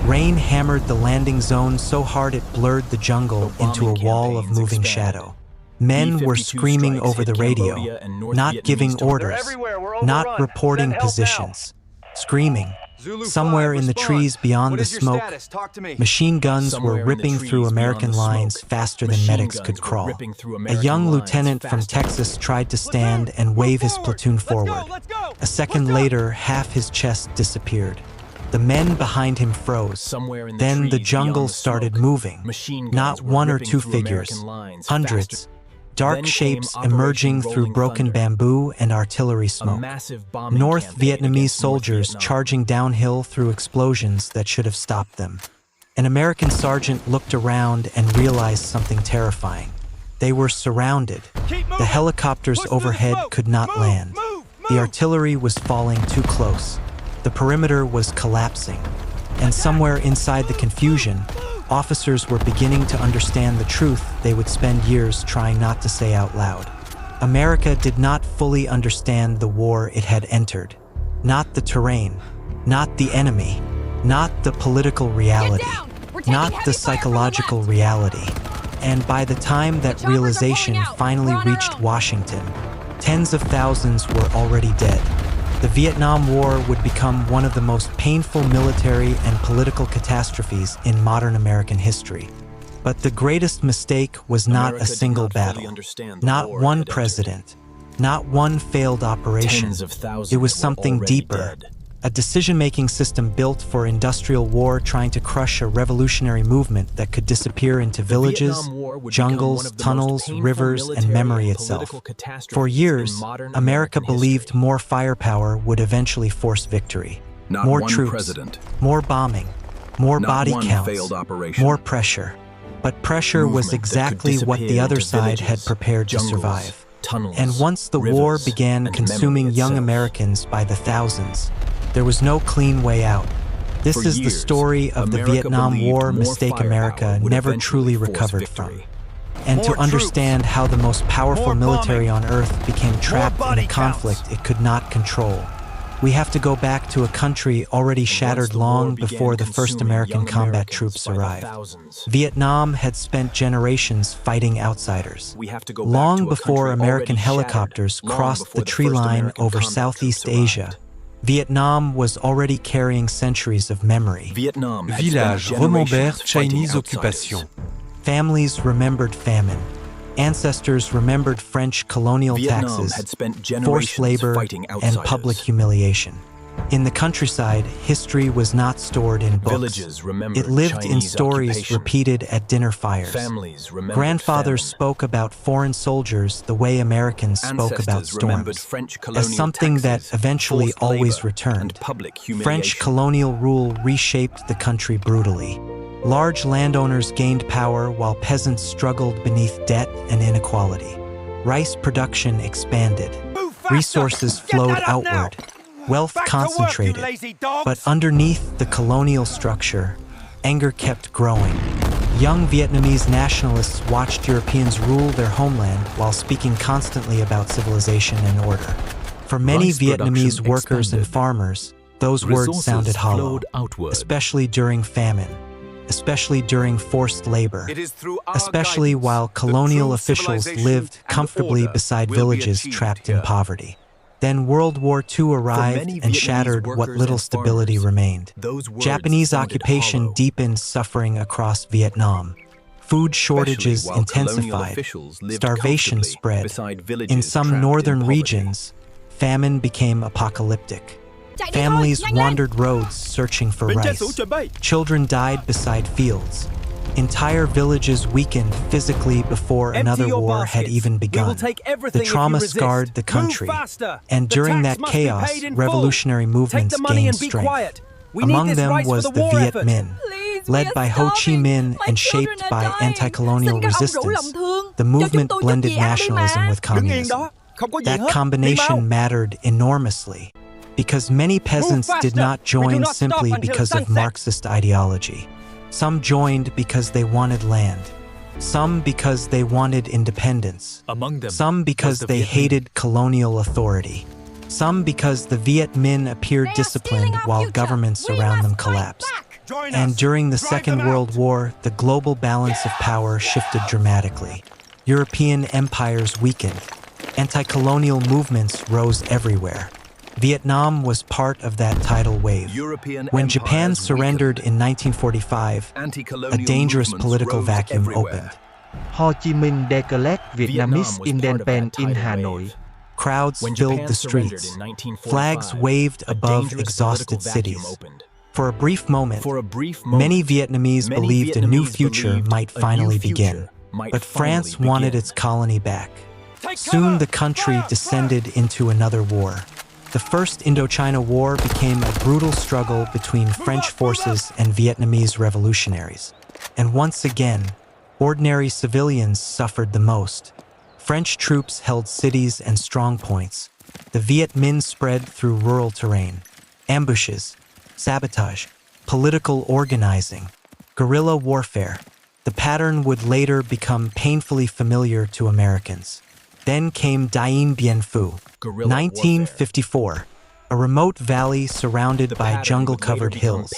Rain hammered the landing zone so hard it blurred the jungle into a wall of moving shadow. Men were screaming over the radio, not giving orders, not reporting positions. Screaming. Somewhere in the trees beyond the smoke, machine guns were ripping through American lines faster than medics could crawl. A young lieutenant from Texas tried to stand and wave his platoon forward. A second later, half his chest disappeared. The men behind him froze. Then the jungle started moving. Not one or two figures, hundreds. Dark shapes emerging through broken bamboo and artillery smoke. North Vietnamese soldiers charging downhill through explosions that should have stopped them. An American sergeant looked around and realized something terrifying. They were surrounded. The helicopters overhead could not land. The artillery was falling too close. The perimeter was collapsing. And somewhere inside the confusion, officers were beginning to understand the truth they would spend years trying not to say out loud. America did not fully understand the war it had entered. Not the terrain, not the enemy, not the political reality, not the psychological reality. And by the time that realization finally reached Washington, tens of thousands were already dead. The Vietnam War would become one of the most painful military and political catastrophes in modern American history. But the greatest mistake was not a single battle, not one president, not one failed operation. It was something deeper, a decision-making system built for industrial war trying to crush a revolutionary movement that could disappear into villages, jungles, tunnels, rivers, and memory itself. For years, America believed more firepower would eventually force victory. More troops, more bombing, more body counts, more pressure. But pressure was exactly what the other side had prepared to survive. And once the war began consuming young Americans by the thousands, there was no clean way out. This is the story of the Vietnam War mistake America never truly recovered from. And to understand how the most powerful military on earth became trapped in a conflict it could not control, we have to go back to a country already shattered long before the first American combat troops arrived. Vietnam had spent generations fighting outsiders. Long before American helicopters crossed the tree line over Southeast Asia, Vietnam was already carrying centuries of memory. Village remembered Chinese occupation. Families remembered famine. Ancestors remembered French colonial taxes, forced labor, and public humiliation. In the countryside, history was not stored in books. It lived in stories repeated at dinner fires. Grandfathers spoke about foreign soldiers the way Americans spoke about storms, as something that eventually always returned. French colonial rule reshaped the country brutally. Large landowners gained power while peasants struggled beneath debt and inequality. Rice production expanded. Resources flowed outward. Wealth concentrated, but underneath the colonial structure, anger kept growing. Young Vietnamese nationalists watched Europeans rule their homeland while speaking constantly about civilization and order. For many Vietnamese workers and farmers, those words sounded hollow, especially during famine, especially during forced labor, especially while colonial officials lived comfortably beside villages trapped in poverty. Then World War II arrived and shattered what little stability remained. Japanese occupation deepened suffering across Vietnam. Food shortages intensified. Starvation spread. In some northern regions, famine became apocalyptic. Families wandered roads searching for rice. Children died beside fields. Entire villages weakened physically before another war had even begun. The trauma scarred the country, and during that chaos, revolutionary movements gained strength. Among them was the Viet Minh. Led by Ho Chi Minh and shaped by anti-colonial resistance, the movement blended nationalism with communism. That combination mattered enormously, because many peasants did not join simply because of Marxist ideology. Some joined because they wanted land. Some because they wanted independence. Some because they hated colonial authority. Some because the Viet Minh appeared disciplined while governments around them collapsed. And during the Second World War, the global balance of power shifted dramatically. European empires weakened. Anti-colonial movements rose everywhere. Vietnam was part of that tidal wave. When Japan surrendered in 1945, a dangerous political vacuum opened. Hồ Chí Minh declared Vietnamese independence in Hanoi. Crowds filled the streets. Flags waved above exhausted cities. For a brief moment, many Vietnamese believed a new future might finally begin. But France wanted its colony back. Soon the country descended into another war. The First Indochina War became a brutal struggle between French forces and Vietnamese revolutionaries. And once again, ordinary civilians suffered the most. French troops held cities and strongpoints. The Viet Minh spread through rural terrain. Ambushes, sabotage, political organizing, guerrilla warfare. The pattern would later become painfully familiar to Americans. Then came Dien Bien Phu, 1954, a remote valley surrounded by jungle-covered hills.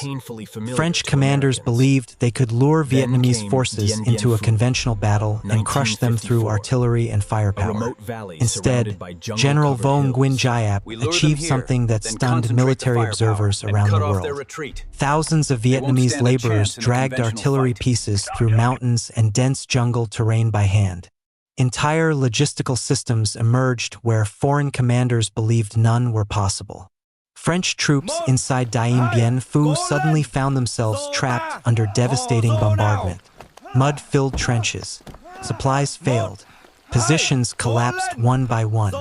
French commanders believed they could lure Vietnamese forces into a conventional battle and crush them through artillery and firepower. Instead, General Vo Nguyen Giap achieved something that stunned military observers around the world. Thousands of Vietnamese laborers dragged artillery pieces through mountains and dense jungle terrain by hand. Entire logistical systems emerged where foreign commanders believed none were possible. French troops inside Dien Bien Phu suddenly found themselves trapped under devastating bombardment. Mud-filled trenches. Supplies failed. Positions collapsed one by one.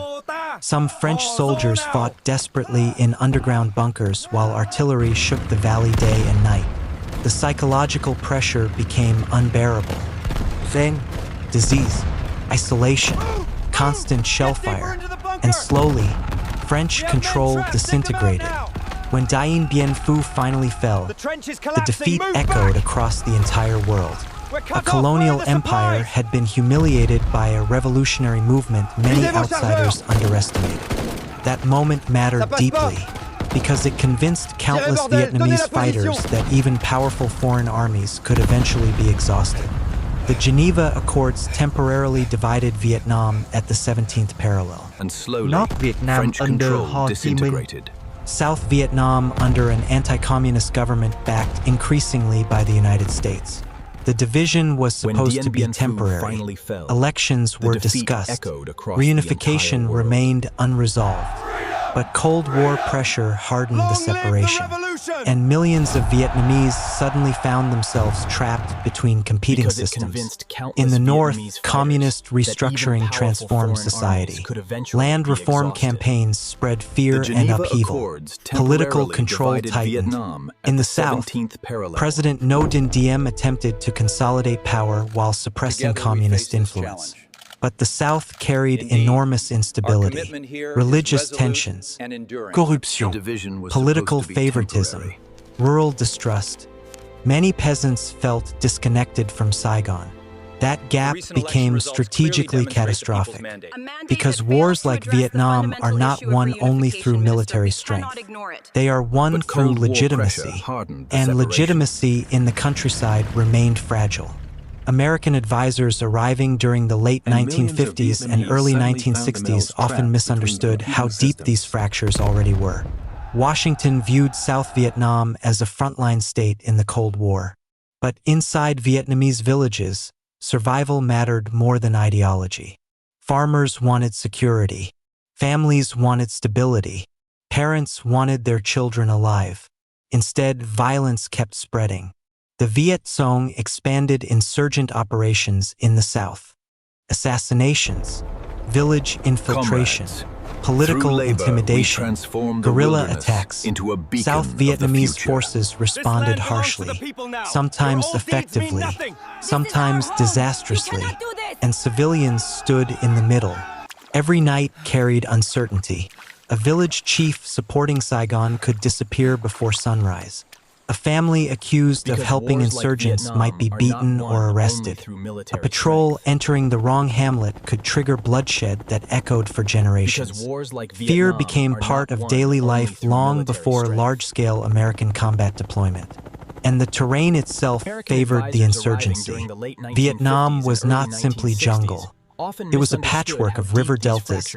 Some French soldiers fought desperately in underground bunkers while artillery shook the valley day and night. The psychological pressure became unbearable. Then, disease, isolation, constant shell fire, and slowly, French control disintegrated. When Dien Bien Phu finally fell, the defeat echoed across the entire world. A colonial empire had been humiliated by a revolutionary movement many outsiders underestimated. That moment mattered deeply because it convinced countless Vietnamese fighters that even powerful foreign armies could eventually be exhausted. The Geneva Accords temporarily divided Vietnam at the 17th parallel. And slowly, North Vietnam French under Ho Chi Minh, South Vietnam under an anti-communist government backed increasingly by the United States. The division was supposed to be temporary. Elections were discussed. Reunification remained unresolved. But Cold War pressure hardened the separation, and millions of Vietnamese suddenly found themselves trapped between competing systems. In the North, communist restructuring transformed society. Land reform campaigns spread fear and upheaval. Political control tightened. In the South, President Ngo Dinh Diem attempted to consolidate power while suppressing communist influence. But the South carried enormous instability, religious tensions, Corruption, political favoritism, rural distrust. Many peasants felt disconnected from Saigon. That gap became strategically catastrophic because wars like Vietnam are not won only through military strength. They are won through legitimacy, and legitimacy in the countryside remained fragile. American advisors arriving during the late 1950s and early 1960s often misunderstood how deep these fractures already were. Washington viewed South Vietnam as a frontline state in the Cold War. But inside Vietnamese villages, survival mattered more than ideology. Farmers wanted security. Families wanted stability. Parents wanted their children alive. Instead, violence kept spreading. The Viet Cong expanded insurgent operations in the south. Assassinations, village infiltration, political intimidation, guerrilla attacks. South Vietnamese forces responded harshly, sometimes effectively, sometimes disastrously, and civilians stood in the middle. Every night carried uncertainty. A village chief supporting Saigon could disappear before sunrise. A family accused of helping insurgents might be beaten or arrested. A patrol entering the wrong hamlet could trigger bloodshed that echoed for generations. Fear became part of daily life long before large-scale American combat deployment. and the terrain itself favored the insurgency. Vietnam was not simply jungle. It was a patchwork of river deltas,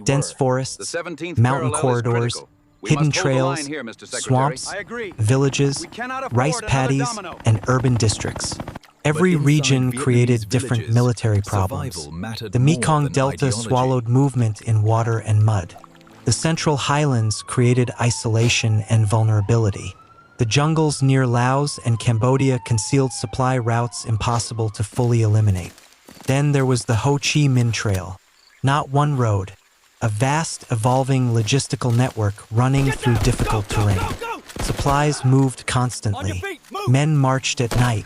dense forests, mountain corridors, hidden trails, swamps, villages, rice paddies, and urban districts. Every region created different military problems. The Mekong Delta swallowed movement in water and mud. The Central Highlands created isolation and vulnerability. The jungles near Laos and Cambodia concealed supply routes impossible to fully eliminate. Then there was the Ho Chi Minh Trail. Not one road, a vast, evolving logistical network running through difficult terrain. Supplies moved constantly. Men marched at night.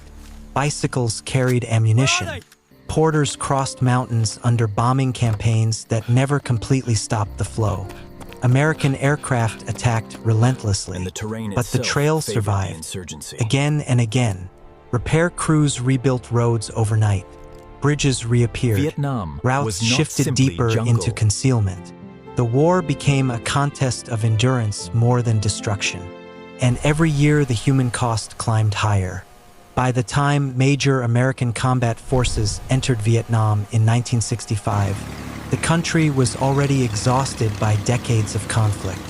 Bicycles carried ammunition. Porters crossed mountains under bombing campaigns that never completely stopped the flow. American aircraft attacked relentlessly, but the trail survived. Again and again, repair crews rebuilt roads overnight. Bridges reappeared. Routes shifted deeper into concealment. The war became a contest of endurance more than destruction. And every year the human cost climbed higher. By the time major American combat forces entered Vietnam in 1965, the country was already exhausted by decades of conflict.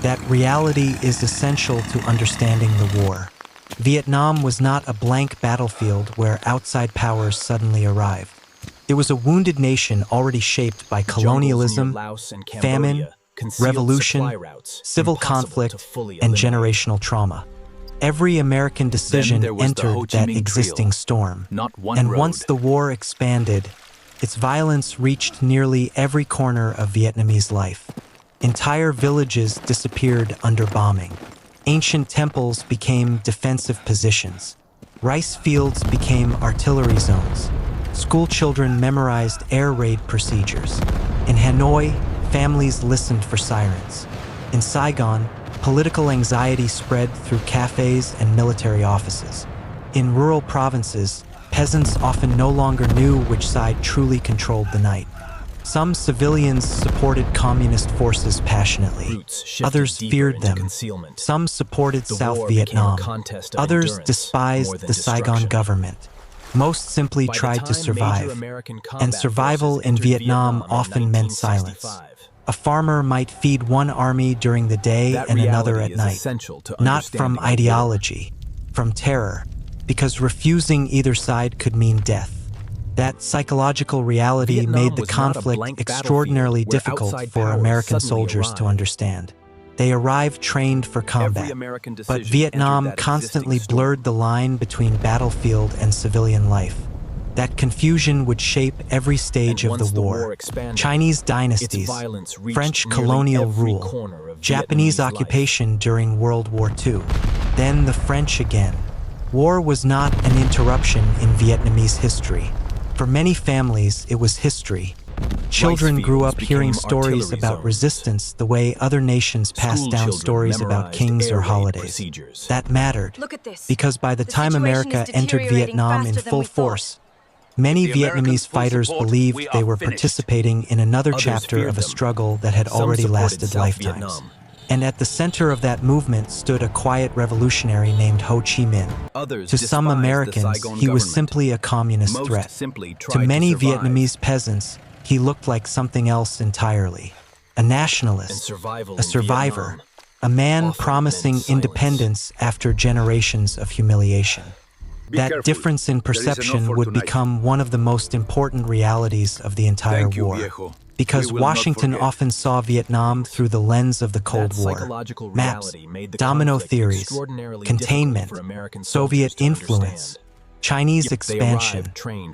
That reality is essential to understanding the war. Vietnam was not a blank battlefield where outside powers suddenly arrived. It was a wounded nation already shaped by colonialism, famine, revolution, civil conflict, and generational trauma. Every American decision entered that existing storm. And once the war expanded, its violence reached nearly every corner of Vietnamese life. Entire villages disappeared under bombing. Ancient temples became defensive positions. Rice fields became artillery zones. School children memorized air raid procedures. In Hanoi, families listened for sirens. In Saigon, political anxiety spread through cafes and military offices. In rural provinces, peasants often no longer knew which side truly controlled the night. Some civilians supported communist forces passionately. Others feared them. Some supported South Vietnam. Others despised the Saigon government. Most simply tried to survive. And survival in Vietnam often meant silence. A farmer might feed one army during the day and another at night. Not from ideology, from terror, because refusing either side could mean death. That psychological reality made the conflict extraordinarily difficult for American soldiers to understand. They arrived trained for combat, but Vietnam constantly blurred the line between battlefield and civilian life. That confusion would shape every stage of the war. Chinese dynasties, French colonial rule, Japanese occupation during World War II, then the French again. War was not an interruption in Vietnamese history. For many families, it was history. Children grew up hearing stories about resistance the way other nations passed down stories about kings or holidays. That mattered, because by the time America entered Vietnam in full force, many Vietnamese fighters believed they were participating in another chapter of a struggle that had already lasted lifetimes. And at the center of that movement stood a quiet revolutionary named Ho Chi Minh. To some Americans, he was simply a communist threat. To many Vietnamese peasants, he looked like something else entirely. A nationalist, a survivor, a man promising independence after generations of humiliation. That difference in perception would become one of the most important realities of the entire war. Because Washington often saw Vietnam through the lens of the Cold War. Maps, domino theories, containment, Soviet influence, Chinese expansion.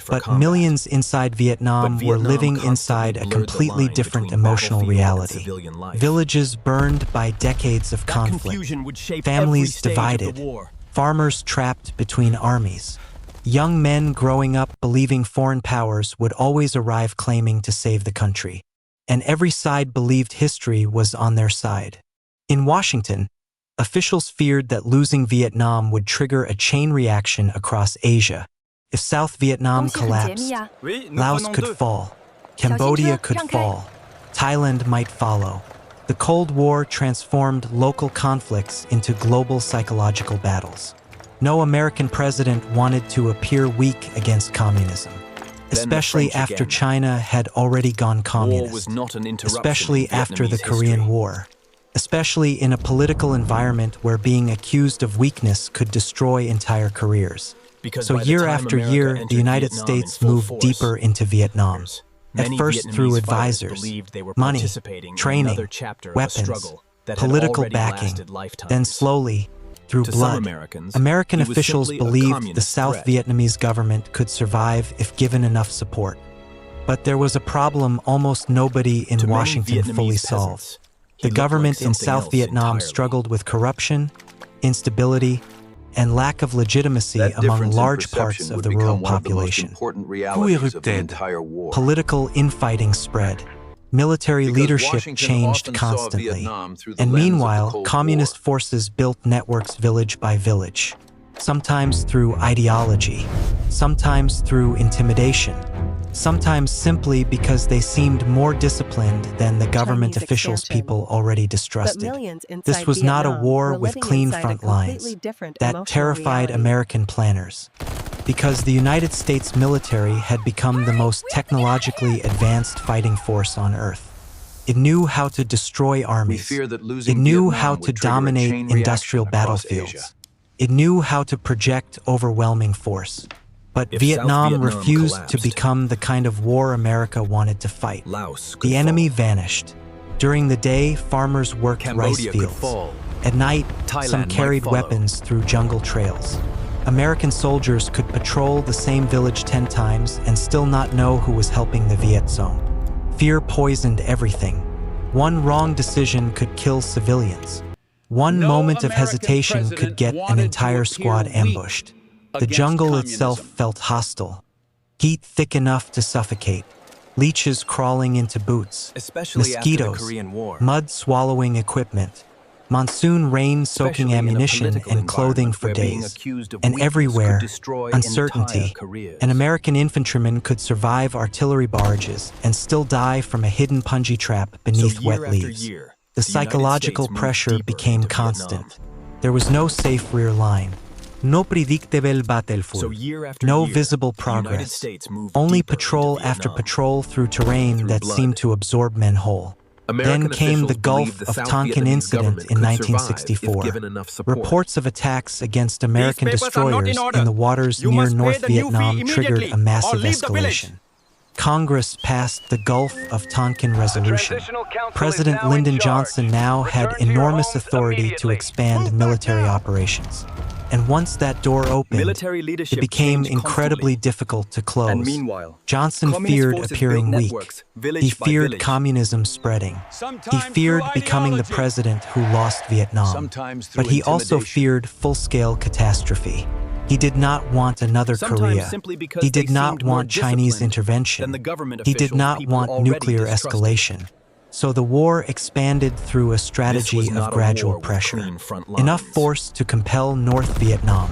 But millions inside Vietnam were living inside a completely different emotional reality. Villages burned by decades of conflict, families divided, farmers trapped between armies. Young men growing up believing foreign powers would always arrive claiming to save the country. And every side believed history was on their side. In Washington, officials feared that losing Vietnam would trigger a chain reaction across Asia. If South Vietnam collapsed, Laos could fall, Cambodia could fall, Thailand might follow. The Cold War transformed local conflicts into global psychological battles. No American president wanted to appear weak against communism, especially after China had already gone communist, especially after the Korean War, especially in a political environment where being accused of weakness could destroy entire careers. So year after year, the United States moved deeper into Vietnam, at first through advisors, money, training, weapons, political backing, then slowly, through blood. American officials believed the South Vietnamese government could survive if given enough support. But there was a problem almost nobody in Washington fully solved. The government in South Vietnam struggled with corruption, instability, and lack of legitimacy among large parts of the rural population. Coup érupted. Political infighting spread. Military leadership changed constantly. And meanwhile, communist forces built networks village by village, sometimes through ideology, sometimes through intimidation, sometimes simply because they seemed more disciplined than the government officials people already distrusted. This was not a war with clean front lines that terrified American planners, because the United States military had become the most technologically advanced fighting force on Earth. It knew how to destroy armies. It knew how to dominate industrial battlefields. It knew how to project overwhelming force. But Vietnam refused to become the kind of war America wanted to fight. The enemy vanished. During the day, farmers worked rice fields. At night, some carried weapons through jungle trails. American soldiers could patrol the same village 10 times and still not know who was helping the Viet Cong. Fear poisoned everything. One wrong decision could kill civilians. One moment of hesitation could get an entire squad ambushed. The jungle itself felt hostile. Heat thick enough to suffocate. Leeches crawling into boots. Mosquitoes. Mud swallowing equipment. Monsoon rain soaking ammunition and clothing for days. And everywhere, uncertainty. An American infantryman could survive artillery barrages and still die from a hidden punji trap beneath wet leaves. The psychological pressure became constant. There was no safe rear line. No predictable battlefield. No visible progress. Only patrol after patrol through terrain that seemed to absorb men whole. Then came the Gulf of Tonkin incident in 1964. Reports of attacks against American destroyers in the waters near North Vietnam triggered a massive escalation. Congress passed the Gulf of Tonkin Resolution. President Lyndon Johnson now had enormous authority to expand military operations. And once that door opened, it became incredibly difficult to close. Johnson feared appearing weak. He feared communism spreading. He feared becoming the president who lost Vietnam. But he also feared full-scale catastrophe. He did not want another Korea. He did not want Chinese intervention. He did not want nuclear escalation. So the war expanded through a strategy of gradual pressure. Enough force to compel North Vietnam,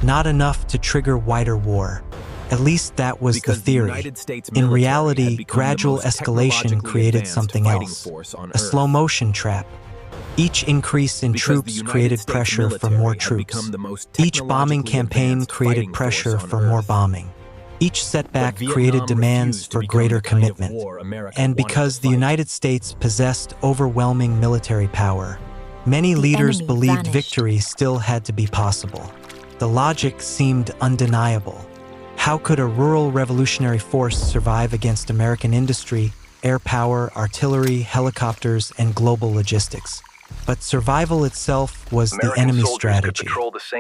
not enough to trigger wider war. At least that was the theory. In reality, gradual escalation created something else, a slow-motion trap. Each increase in troops created pressure for more troops. Each bombing campaign created pressure for more bombing. Each setback created demands for greater commitment. And because the United States possessed overwhelming military power, many leaders believed victory still had to be possible. The logic seemed undeniable. How could a rural revolutionary force survive against American industry, air power, artillery, helicopters, and global logistics? But survival itself was the enemy's strategy.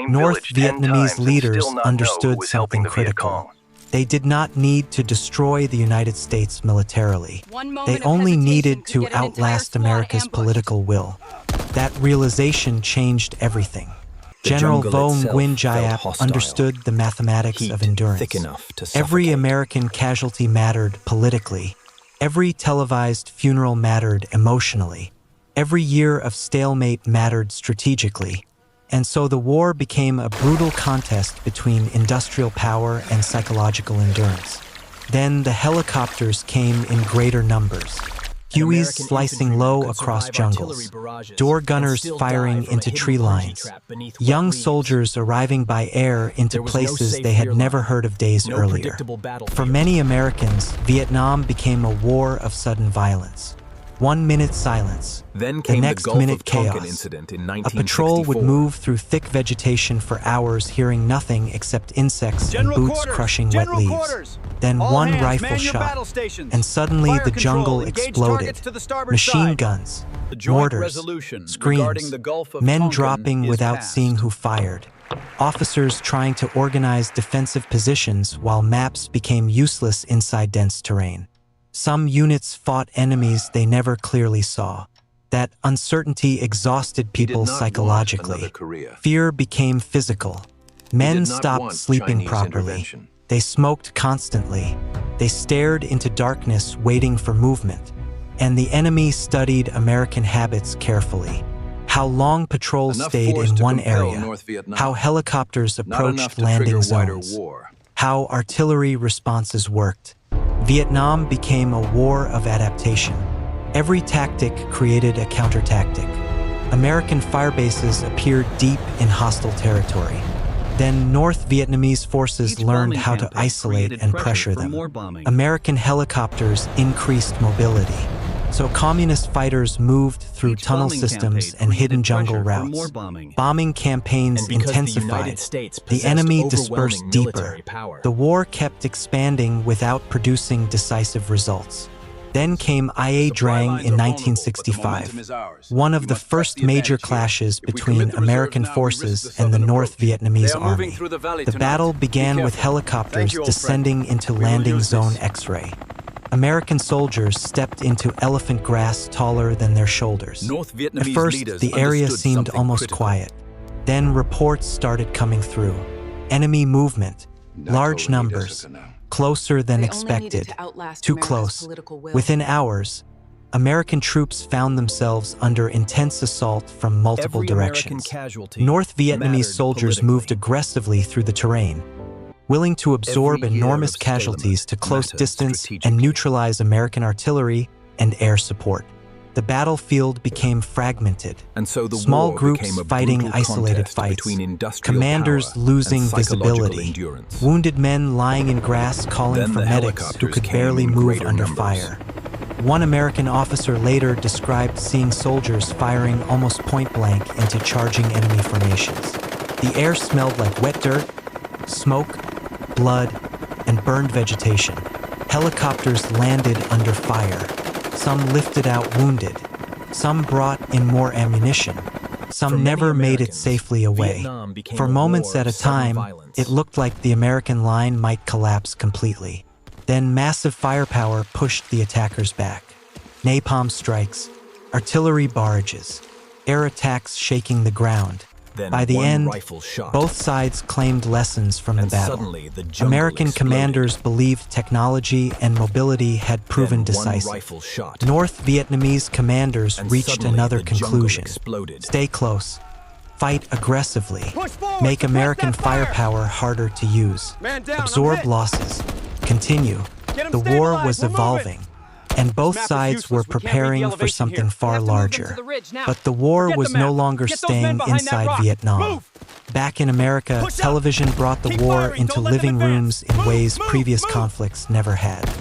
North Vietnamese leaders understood something critical. They did not need to destroy the United States militarily. They only needed to outlast America's political will. That realization changed everything. General Vo Nguyen Giap understood the mathematics of endurance. Every American casualty mattered politically. Every televised funeral mattered emotionally. Every year of stalemate mattered strategically. And so the war became a brutal contest between industrial power and psychological endurance. Then the helicopters came in greater numbers. Hueys slicing low across jungles, door gunners firing into tree lines, young soldiers arriving by air into places they had never heard of days earlier. For many Americans, Vietnam became a war of sudden violence. 1 minute silence, Then the came the next Gulf minute of Tonkin chaos. incident in A patrol would 1964. move through thick vegetation for hours, hearing nothing except insects and boots crushing wet leaves. Then one rifle shot, and suddenly the jungle exploded. Machine guns, mortars, screams, men dropping without seeing who fired. Officers trying to organize defensive positions while maps became useless inside dense terrain. Some units fought enemies they never clearly saw. That uncertainty exhausted people psychologically. Fear became physical. Men stopped sleeping properly. They smoked constantly. They stared into darkness, waiting for movement. And the enemy studied American habits carefully. How long patrols stayed in one area. How helicopters approached landing zones. How artillery responses worked. Vietnam became a war of adaptation. Every tactic created a counter-tactic. American firebases appeared deep in hostile territory. Then North Vietnamese forces learned how to isolate and pressure them. American helicopters increased mobility. So communist fighters moved through tunnel systems and hidden jungle routes. Bombing campaigns intensified. The enemy dispersed deeper. The war kept expanding without producing decisive results. Then came Ia Drang in 1965, one of the first major clashes between American forces and the North Vietnamese army. The battle began with helicopters descending into landing zone X-ray. American soldiers stepped into elephant grass taller than their shoulders. At first, the area seemed almost quiet. Then reports started coming through. Enemy movement, large numbers, closer than expected, too close. Within hours, American troops found themselves under intense assault from multiple directions. North Vietnamese soldiers moved aggressively through the terrain, willing to absorb enormous casualties to close distance and neutralize American artillery and air support. The battlefield became fragmented, small groups fighting isolated fights, commanders losing visibility, wounded men lying in grass calling for medics who could barely move under fire. One American officer later described seeing soldiers firing almost point-blank into charging enemy formations. The air smelled like wet dirt, smoke, blood, and burned vegetation. Helicopters landed under fire. Some lifted out wounded. Some brought in more ammunition. Some never made it safely away. For moments at a time, it looked like the American line might collapse completely. Then massive firepower pushed the attackers back. Napalm strikes, artillery barrages, air attacks shaking the ground. By the end, both sides claimed lessons from the battle. American commanders believed technology and mobility had proven decisive. North Vietnamese commanders reached another conclusion. Stay close. Fight aggressively. Make American firepower harder to use. Absorb losses. Continue. The war was evolving, and both sides were preparing for something far larger. But the war was no longer staying inside Vietnam. Back in America, television brought the war into living rooms in ways previous conflicts never had.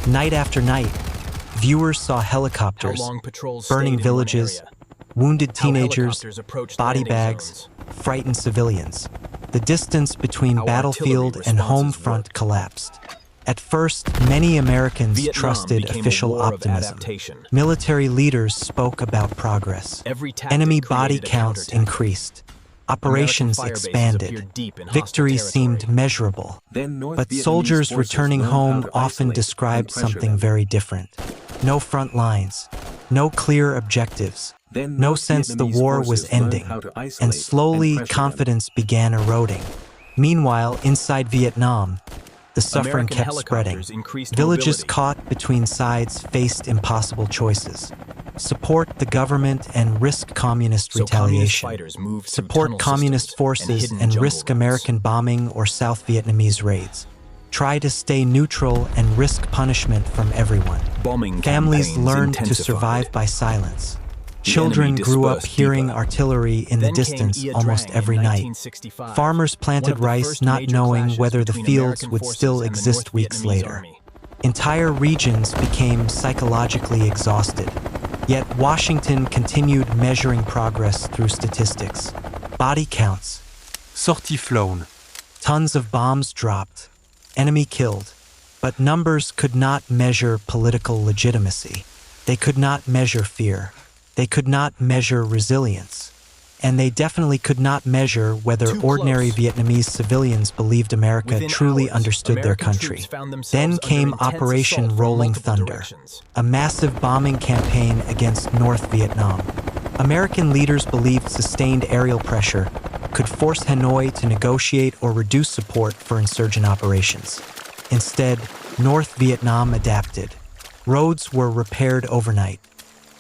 Night after night, viewers saw helicopters, burning villages, wounded teenagers, body bags, frightened civilians. The distance between battlefield and home front collapsed. At first, many Americans trusted official optimism. Military leaders spoke about progress. Enemy body counts increased. Operations expanded. Victory seemed measurable. But soldiers returning home often described something very different. No front lines, no clear objectives, no sense the war was ending, and slowly confidence began eroding. Meanwhile, inside Vietnam, the suffering kept spreading. Villages caught between sides faced impossible choices. Support the government and risk communist retaliation. Support communist forces and risk American bombing or South Vietnamese raids. try to stay neutral and risk punishment from everyone. Families learned to survive by silence. Children grew up hearing artillery in the distance almost every night. Farmers planted rice not knowing whether the fields would still exist weeks later. Entire regions became psychologically exhausted. Yet Washington continued measuring progress through statistics. Body counts. Sorties flown. Tons of bombs dropped. Enemy killed. But numbers could not measure political legitimacy. They could not measure fear. They could not measure resilience. And they definitely could not measure whether ordinary Vietnamese civilians believed America truly understood their country. Then came Operation Rolling Thunder, a massive bombing campaign against North Vietnam. American leaders believed sustained aerial pressure could force Hanoi to negotiate or reduce support for insurgent operations. Instead, North Vietnam adapted. Roads were repaired overnight.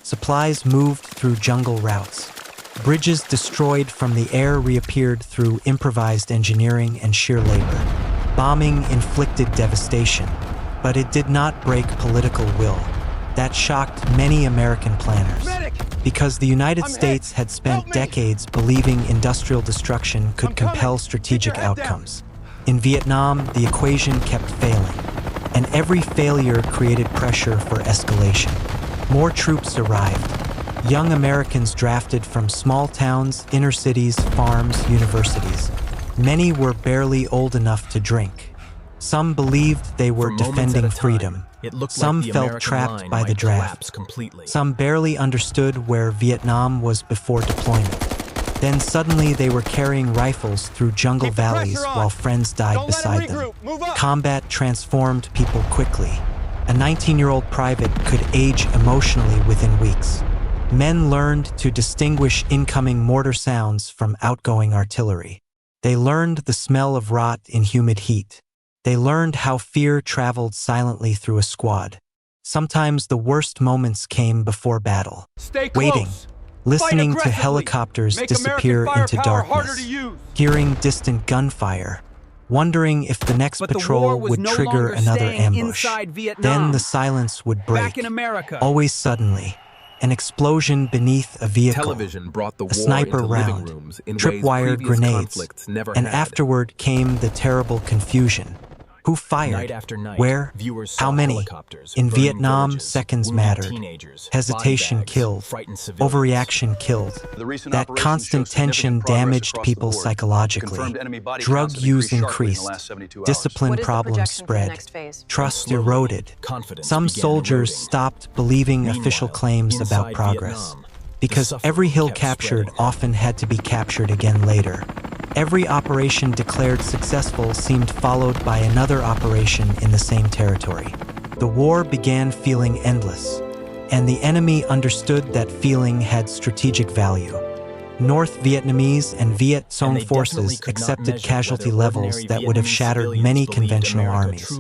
Supplies moved through jungle routes. Bridges destroyed from the air reappeared through improvised engineering and sheer labor. Bombing inflicted devastation, but it did not break political will. That shocked many American planners. Because the United States had spent decades believing industrial destruction could compel strategic outcomes. In Vietnam, the equation kept failing, and every failure created pressure for escalation. More troops arrived. Young Americans drafted from small towns, inner cities, farms, universities. Many were barely old enough to drink. Some believed they were defending freedom. Some felt trapped by the draft. Some barely understood where Vietnam was before deployment. Then suddenly they were carrying rifles through jungle valleys while friends died beside them. Combat transformed people quickly. A 19-year-old private could age emotionally within weeks. Men learned to distinguish incoming mortar sounds from outgoing artillery. They learned the smell of rot in humid heat. They learned how fear traveled silently through a squad. Sometimes the worst moments came before battle. Waiting, listening to helicopters disappear into darkness, hearing distant gunfire, wondering if the next patrol would trigger another ambush. Then the silence would break, always suddenly. An explosion beneath a vehicle, a sniper round, tripwired grenades, and afterward came the terrible confusion. Who fired? Where? How many? In Vietnam, seconds mattered. Hesitation killed. Overreaction killed. That constant tension damaged people psychologically. Drug use increased. Discipline problems spread. Trust eroded. Some soldiers stopped believing official claims about progress. Because every hill captured often had to be captured again later. Every operation declared successful seemed followed by another operation in the same territory. The war began feeling endless, and the enemy understood that feeling had strategic value. North Vietnamese and Viet Cong forces accepted casualty levels that would have shattered many conventional armies.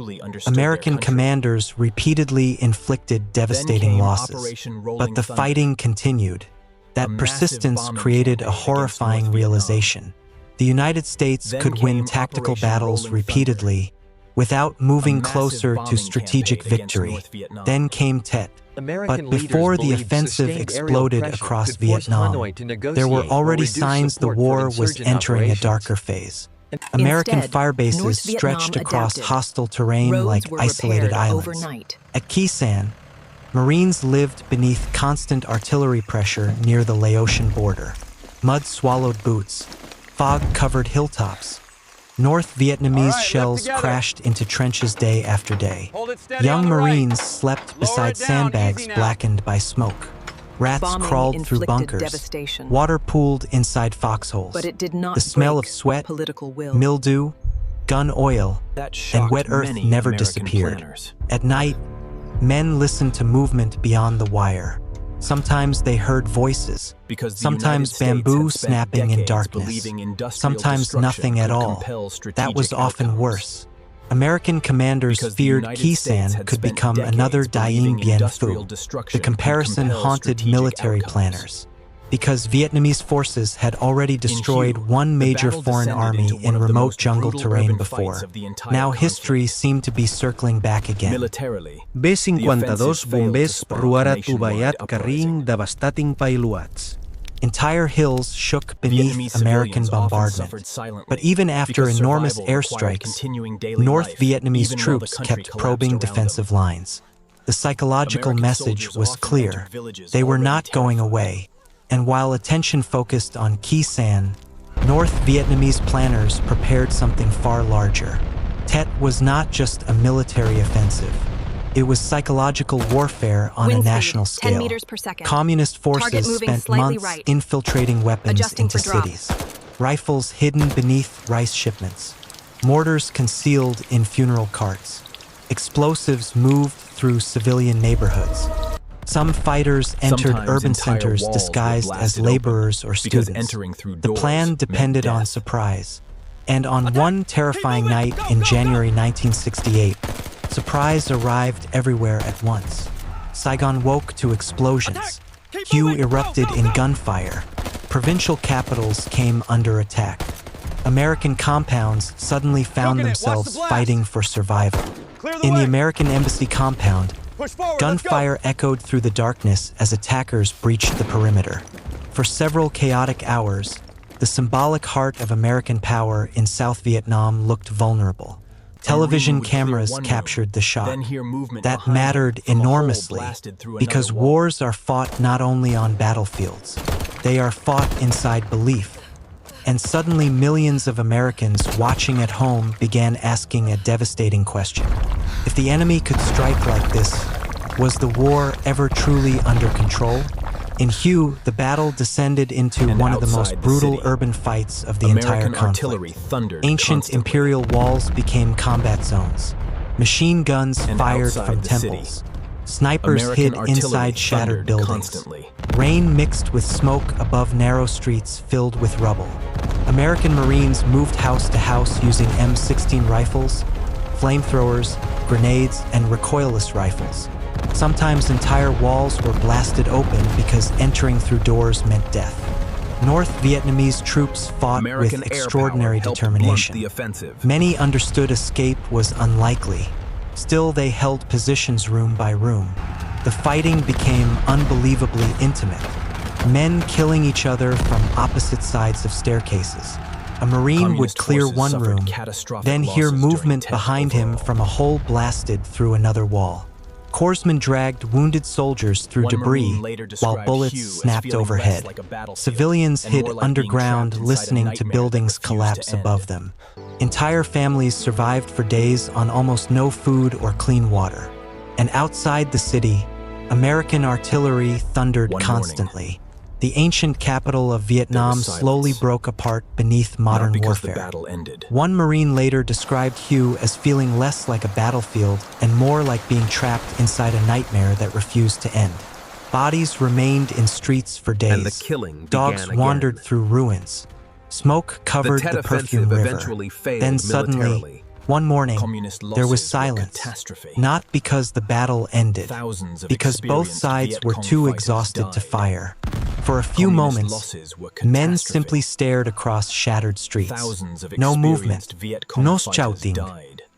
American commanders repeatedly inflicted devastating losses, but the fighting continued. That persistence created a horrifying realization. The United States could win tactical battles repeatedly without moving closer to strategic victory. Then came Tet. But before the offensive exploded across Vietnam, there were already signs the war was entering a darker phase. American firebases stretched across hostile terrain like isolated islands. At Khe Sanh, Marines lived beneath constant artillery pressure near the Laotian border. Mud-swallowed boots, fog-covered hilltops. North Vietnamese shells crashed into trenches day after day. Young Marines slept beside sandbags blackened by smoke. Rats crawled through bunkers. Water pooled inside foxholes. The smell of sweat, mildew, gun oil, and wet earth never disappeared. At night, men listened to movement beyond the wire. Sometimes they heard voices, sometimes bamboo snapping in darkness, sometimes nothing at all. That was often worse. American commanders feared Khe Sanh could become another Dien Bien Phu. The comparison haunted military planners. because Vietnamese forces had already destroyed one major foreign army in remote jungle terrain before. Now history seemed to be circling back again. B-52 bombers ruara tubayat karing devastating pailuats. Entire hills shook beneath American bombardment. But even after enormous airstrikes, North Vietnamese troops kept probing defensive lines. The psychological message was clear. They were not going away. And while attention focused on Khe Sanh, North Vietnamese planners prepared something far larger. Tet was not just a military offensive. It was psychological warfare on a national scale. 10 meters per second. Communist forces spent months infiltrating weapons into cities. Rifles hidden beneath rice shipments. Mortars concealed in funeral carts. Explosives moved through civilian neighborhoods. Some fighters entered urban centers disguised as laborers or students. The plan depended on surprise. And on one terrifying night in January 1968, surprise arrived everywhere at once. Saigon woke to explosions. Hue erupted in gunfire. Provincial capitals came under attack. American compounds suddenly found themselves fighting for survival. In the American embassy compound, gunfire echoed through the darkness as attackers breached the perimeter. For several chaotic hours, the symbolic heart of American power in South Vietnam looked vulnerable. Television cameras captured the shot. That mattered enormously because wars are fought not only on battlefields, they are fought inside belief. And suddenly millions of Americans watching at home began asking a devastating question. If the enemy could strike like this, was the war ever truly under control? In Hue, the battle descended into one of the most brutal urban fights of the entire conflict. Ancient imperial walls became combat zones. Machine guns fired from temples. Snipers hid inside shattered buildings. Rain mixed with smoke above narrow streets filled with rubble. American Marines moved house to house using M16 rifles, flamethrowers, grenades, and recoilless rifles. Sometimes entire walls were blasted open because entering through doors meant death. North Vietnamese troops fought with extraordinary determination. Many understood escape was unlikely. Still, they held positions room by room. The fighting became unbelievably intimate. Men killing each other from opposite sides of staircases. A Marine would clear one room, then hear movement behind him from a hole blasted through another wall. Corpsmen dragged wounded soldiers through debris while bullets snapped overhead. Civilians hid underground listening to buildings collapse above them. Entire families survived for days on almost no food or clean water. And outside the city, American artillery thundered constantly. The ancient capital of Vietnam slowly broke apart beneath modern warfare. One Marine later described Hue as feeling less like a battlefield and more like being trapped inside a nightmare that refused to end. Bodies remained in streets for days. Dogs wandered through ruins. Smoke covered the perfume river. Then suddenly, one morning, there was silence, not because the battle ended, because both sides were too exhausted to fire. For a few moments, men simply stared across shattered streets. No movement, no shouting,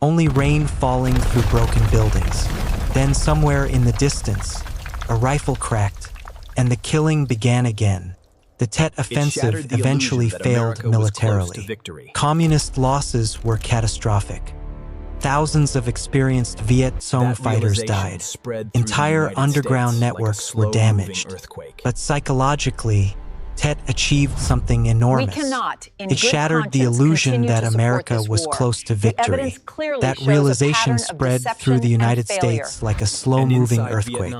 only rain falling through broken buildings. Then somewhere in the distance, a rifle cracked, and the killing began again. The Tet Offensive eventually failed militarily. Communist losses were catastrophic. Thousands of experienced Viet Cong fighters died. Entire underground networks were damaged. But psychologically, Tet achieved something enormous. It shattered the illusion that America was close to victory. That realization spread through the United States like a slow-moving earthquake.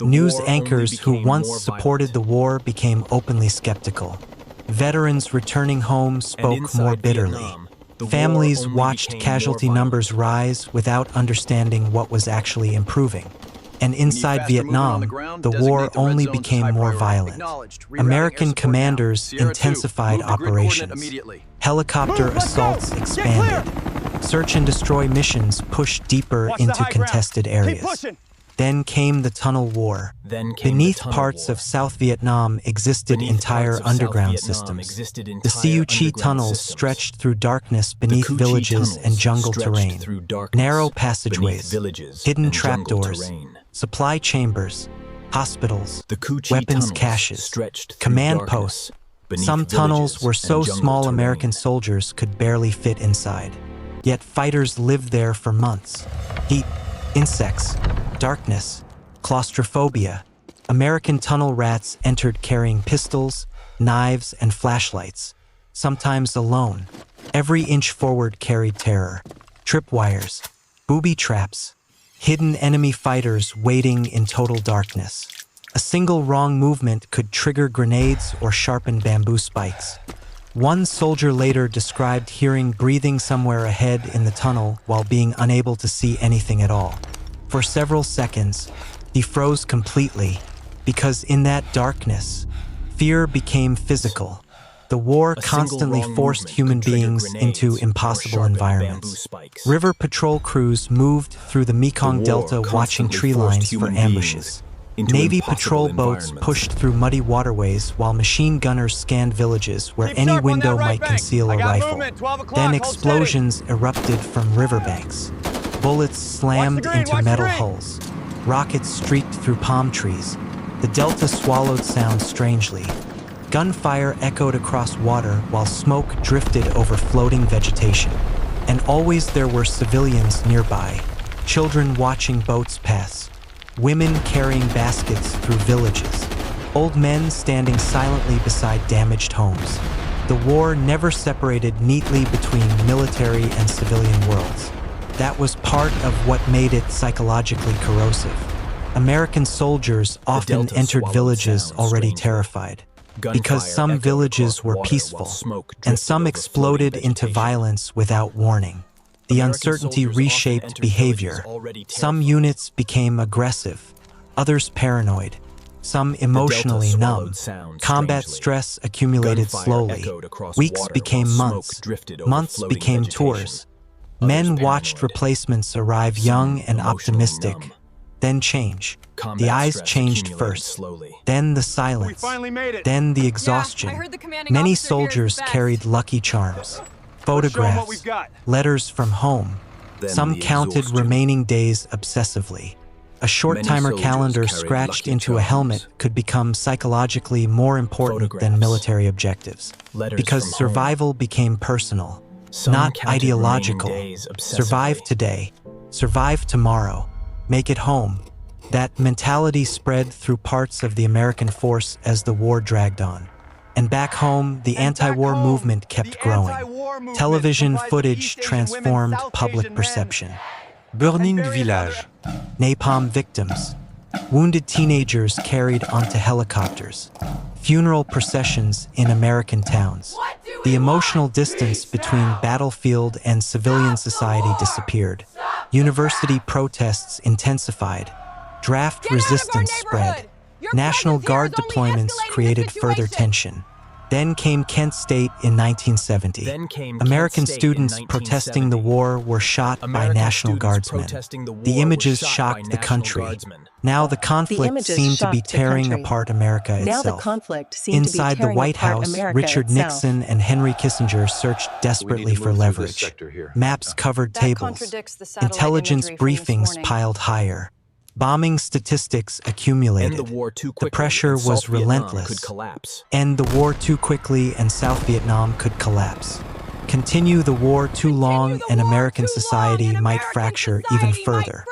News anchors who once supported the war became openly skeptical. Veterans returning home spoke more bitterly. Families watched casualty numbers rise without understanding what was actually improving. And inside Vietnam, the war only became more violent. American commanders intensified operations. Helicopter assaults expanded. Search and destroy missions pushed deeper into contested areas. Then came the Tunnel War. Beneath parts of South Vietnam existed entire underground systems. The Siu Chi tunnels stretched through darkness beneath villages and jungle terrain. Narrow passageways, hidden trapdoors, supply chambers, hospitals, weapons caches, command posts. Some tunnels were so small American soldiers could barely fit inside. Yet fighters lived there for months. Heat, insects, darkness, claustrophobia. American tunnel rats entered carrying pistols, knives, and flashlights, sometimes alone. Every inch forward carried terror. Tripwires, booby traps, hidden enemy fighters waiting in total darkness. A single wrong movement could trigger grenades or sharpen bamboo spikes. One soldier later described hearing breathing somewhere ahead in the tunnel while being unable to see anything at all. For several seconds, he froze completely, because in that darkness, fear became physical. The war constantly forced human beings into impossible environments. River patrol crews moved through the Mekong Delta watching tree lines for ambushes. Navy patrol boats pushed through muddy waterways while machine gunners scanned villages where any window might conceal a rifle. Then explosions erupted from riverbanks. Bullets slammed into metal hulls. Rockets streaked through palm trees. The delta swallowed sound strangely. Gunfire echoed across water while smoke drifted over floating vegetation. And always there were civilians nearby, children watching boats pass, women carrying baskets through villages, old men standing silently beside damaged homes. The war never separated neatly between military and civilian worlds. That was part of what made it psychologically corrosive. American soldiers often entered villages already terrified, because some villages were peaceful, and some exploded into violence without warning. The uncertainty reshaped behavior. Some units became aggressive, others paranoid, some emotionally numb. Combat stress accumulated slowly. Weeks became months. Months became tours. Men watched replacements arrive young and optimistic, then change. The eyes changed first, then the silence, then the exhaustion. Many soldiers carried lucky charms, photographs, letters from home. Some counted remaining days obsessively. A short-timer calendar scratched into a helmet could become psychologically more important than military objectives, because survival became personal, not ideological. Survive today, survive tomorrow, make it home. That mentality spread through parts of the American force as the war dragged on. And back home, the anti-war movement kept growing. Television footage transformed public perception. Burning village. Napalm victims. Wounded teenagers carried onto helicopters. Funeral processions in American towns. The emotional distance between battlefield and civilian society disappeared. University protests intensified. Draft resistance spread. National Guard deployments created further tension. Then came Kent State in 1970. American students protesting the war were shot by National Guardsmen. The images shocked the country. Now the conflict seemed to be tearing apart America itself. Inside the White House, Richard Nixon and Henry Kissinger searched desperately for leverage. Maps covered tables. Intelligence briefings piled higher. Bombing statistics accumulated. The pressure was relentless. End the war too quickly and South Vietnam could collapse. Continue the war too long and American society might fracture even further.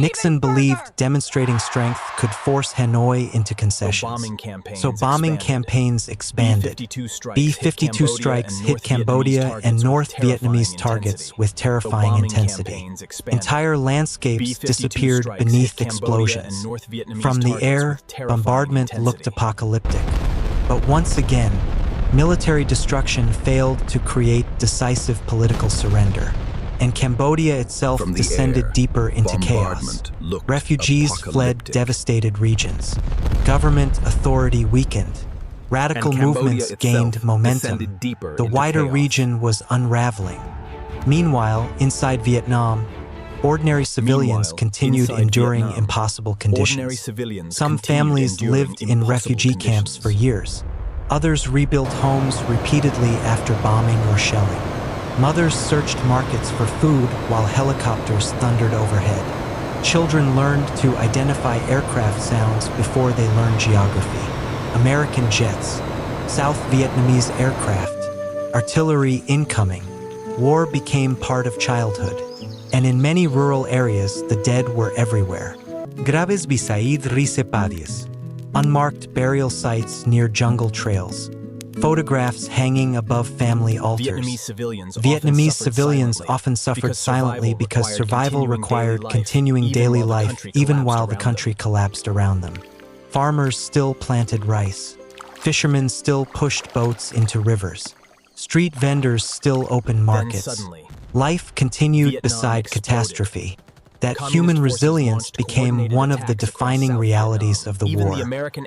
Nixon believed demonstrating strength could force Hanoi into concessions. So bombing campaigns expanded. B-52 strikes hit Cambodia and North Vietnamese targets with terrifying intensity. Entire landscapes disappeared beneath explosions. From the air, bombardment looked apocalyptic. But once again, military destruction failed to create decisive political surrender, and Cambodia itself descended deeper into chaos. Refugees fled devastated regions. Government authority weakened. Radical movements gained momentum. The wider region was unraveling. Meanwhile, inside Vietnam, ordinary civilians Meanwhile, continued inside enduring Vietnam, impossible ordinary conditions. civilians Some continued families enduring lived in impossible refugee camps conditions. for years. Others rebuilt homes repeatedly after bombing or shelling. Mothers searched markets for food while helicopters thundered overhead. Children learned to identify aircraft sounds before they learned geography. American jets, South Vietnamese aircraft, artillery incoming. War became part of childhood, and in many rural areas, the dead were everywhere. Graves beside reshaped. Unmarked burial sites near jungle trails. Photographs hanging above family altars. Vietnamese civilians often suffered silently because survival required continuing daily life even while the country collapsed around them. Farmers still planted rice. Fishermen still pushed boats into rivers. Street vendors still opened markets. Life continued beside catastrophe. That human resilience became one of the defining realities of the war.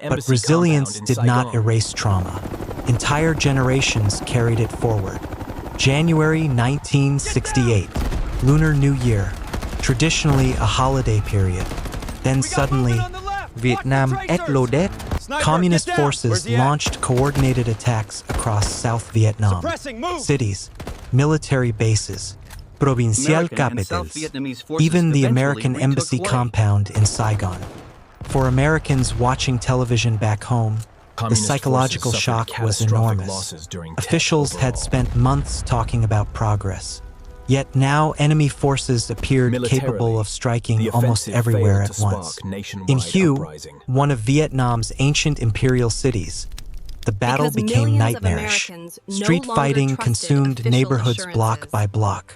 But resilience did not erase trauma. Entire generations carried it forward. January 1968, Lunar New Year, traditionally a holiday period. Then suddenly, Vietnam exploded. Communist forces launched coordinated attacks across South Vietnam. Cities, military bases, provincial capitals, even the American embassy compound in Saigon. For Americans watching television back home, the psychological shock was enormous. Officials had spent months talking about progress. Yet now enemy forces appeared capable of striking almost everywhere at once. In Hue, one of Vietnam's ancient imperial cities, the battle became nightmarish. Street fighting consumed neighborhoods block by block.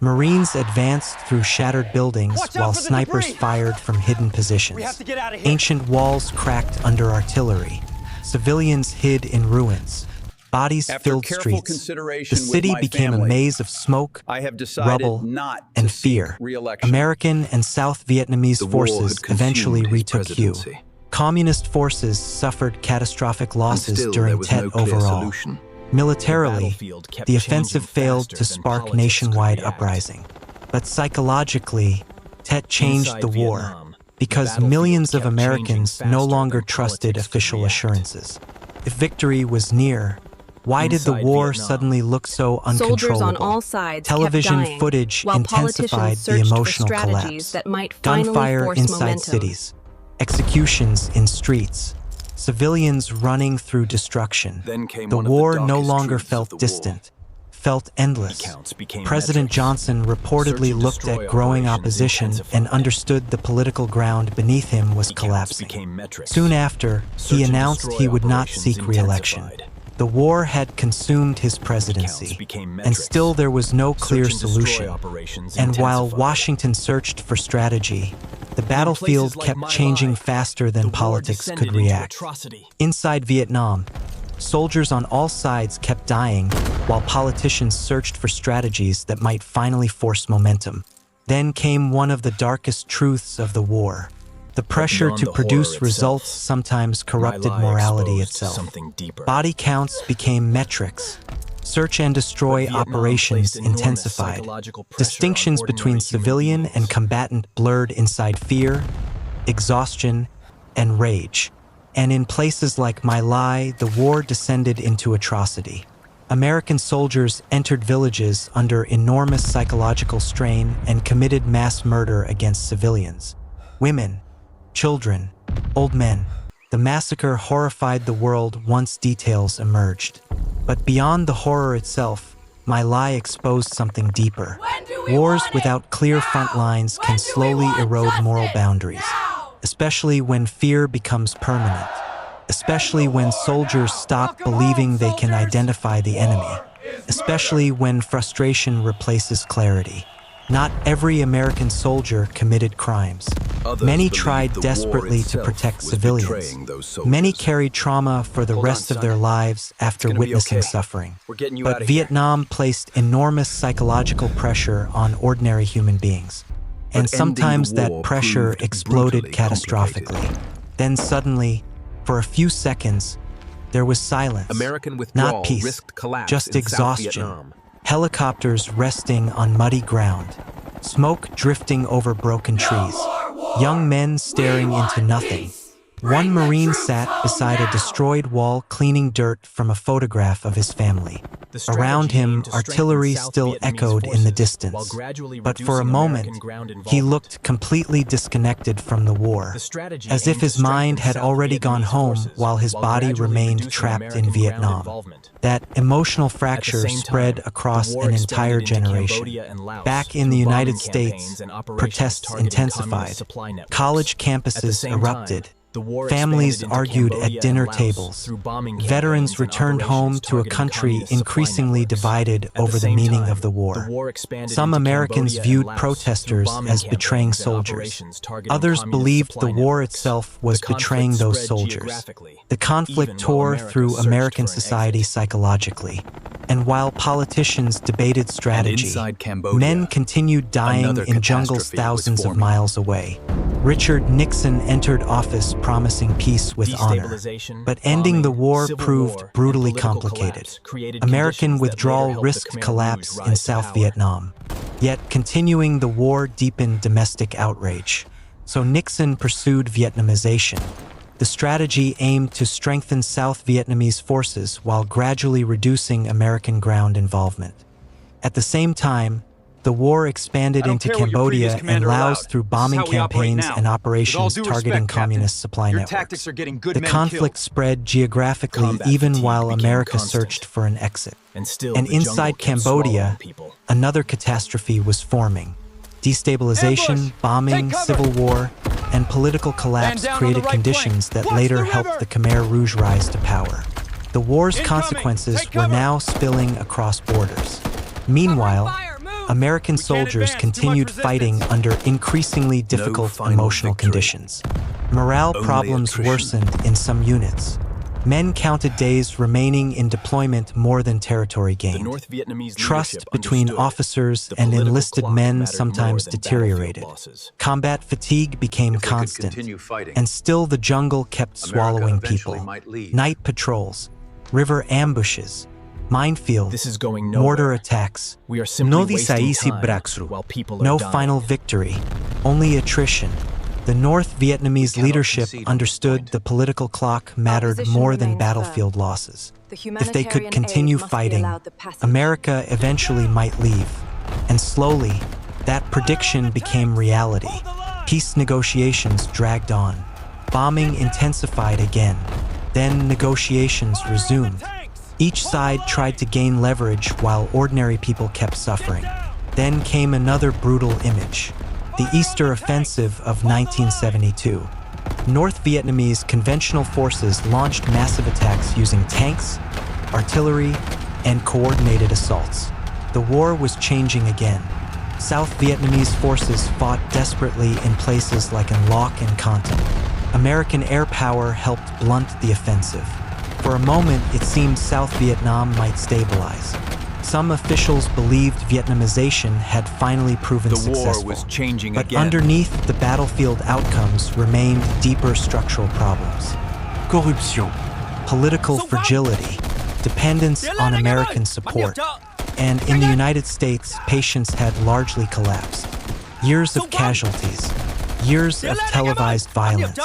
Marines advanced through shattered buildings while snipers fired from hidden positions. Ancient walls cracked under artillery. Civilians hid in ruins. Bodies filled streets. The city became a maze of smoke, rubble, and fear. American and South Vietnamese forces eventually retook Hue. Communist forces suffered catastrophic losses during Tet overall. Militarily, the offensive failed to spark nationwide uprising. But psychologically, Tet changed the war because millions of Americans no longer trusted official assurances. If victory was near, why did the war suddenly look so uncontrollable? Soldiers on all sides Television kept dying, footage while intensified politicians the searched emotional for strategies collapse. that might finally Gunfire force inside momentum. cities, executions in streets, civilians running through destruction. The war no longer felt distant, felt endless. President Johnson reportedly looked at growing opposition and understood the political ground beneath him was collapsing. Soon after, he announced he would not seek re-election. The war had consumed his presidency, and still there was no clear solution. And while Washington searched for strategy, the battlefield kept changing faster than politics could react. Inside Vietnam, soldiers on all sides kept dying while politicians searched for strategies that might finally force momentum. Then came one of the darkest truths of the war. The pressure to produce results sometimes corrupted morality itself. Body counts became metrics. Search and destroy operations intensified. Distinctions between civilian and combatant blurred inside fear, exhaustion, and rage. And in places like My Lai, the war descended into atrocity. American soldiers entered villages under enormous psychological strain and committed mass murder against civilians. Women, children, old men. The massacre horrified the world once details emerged. But beyond the horror itself, My Lai exposed something deeper. Wars without clear front lines can slowly erode moral boundaries, especially when fear becomes permanent, especially when soldiers stop believing they can identify the enemy, especially when frustration replaces clarity. Not every American soldier committed crimes. Many tried desperately to protect civilians. Many carried trauma for the rest of their lives after witnessing suffering. But Vietnam placed enormous psychological pressure on ordinary human beings. And sometimes that pressure exploded catastrophically. Then suddenly, for a few seconds, there was silence. Not peace, just exhaustion. Helicopters resting on muddy ground. smoke drifting over broken trees, young men staring into nothing. One Marine sat beside a destroyed wall cleaning dirt from a photograph of his family. Around him, artillery still echoed in the distance. But for a moment, he looked completely disconnected from the war, as if his mind had already gone home while his body remained trapped in Vietnam. That emotional fracture spread across an entire generation. Back in the United States, protests intensified. College campuses erupted. Families argued at dinner tables. Veterans returned home to a country increasingly divided over the meaning of the war. Some Americans viewed protesters as betraying soldiers. Others believed the war itself was betraying those soldiers. The conflict tore through American society psychologically. And while politicians debated strategy, men continued dying in jungles thousands of miles away. Richard Nixon entered office promising peace with honor. But ending the war proved brutally complicated. American withdrawal risked collapse in South Vietnam. Yet continuing the war deepened domestic outrage. So Nixon pursued Vietnamization. The strategy aimed to strengthen South Vietnamese forces while gradually reducing American ground involvement. At the same time, the war expanded into Cambodia and Laos through bombing campaigns and operations targeting communist supply networks. The conflict spread geographically even while America searched for an exit. And inside Cambodia, another catastrophe was forming. Destabilization, bombing, civil war, and political collapse created conditions that later helped the Khmer Rouge rise to power. The war's consequences were now spilling across borders. Meanwhile, American soldiers continued fighting under increasingly difficult emotional conditions. Morale problems worsened in some units. Men counted days remaining in deployment more than territory gained. Trust between officers and enlisted men sometimes deteriorated. Combat fatigue became constant, and still the jungle kept swallowing people. Night patrols, river ambushes, minefields, mortar attacks. No decisive breakthrough. No final victory, only attrition. The North Vietnamese leadership understood the political clock mattered more than battlefield losses. If they could continue fighting, America eventually might leave. And slowly, that prediction became reality. Peace negotiations dragged on. Bombing intensified again. Then negotiations resumed. Each side tried to gain leverage while ordinary people kept suffering. Then came another brutal image. The Easter Offensive of 1972. North Vietnamese conventional forces launched massive attacks using tanks, artillery, and coordinated assaults. The war was changing again. South Vietnamese forces fought desperately in places like An Loc and Con Tum. American air power helped blunt the offensive. For a moment, it seemed South Vietnam might stabilize. Some officials believed Vietnamization had finally proven successful. But underneath the battlefield outcomes remained deeper structural problems. Corruption, Political fragility, dependence on American support, and in the United States, patience had largely collapsed. Years of casualties, years of televised violence,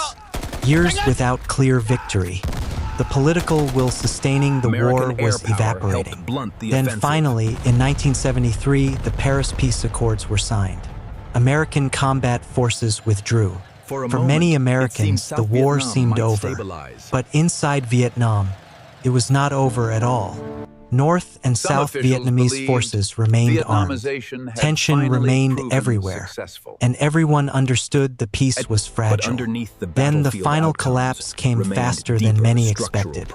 years without clear victory. The political will sustaining the war was evaporating. Then finally, in 1973, the Paris Peace Accords were signed. American combat forces withdrew. For many Americans, the war seemed over. But inside Vietnam, it was not over at all. North and South Vietnamese forces remained armed. Tension remained everywhere, and everyone understood the peace was fragile. Then the final collapse came faster than many expected.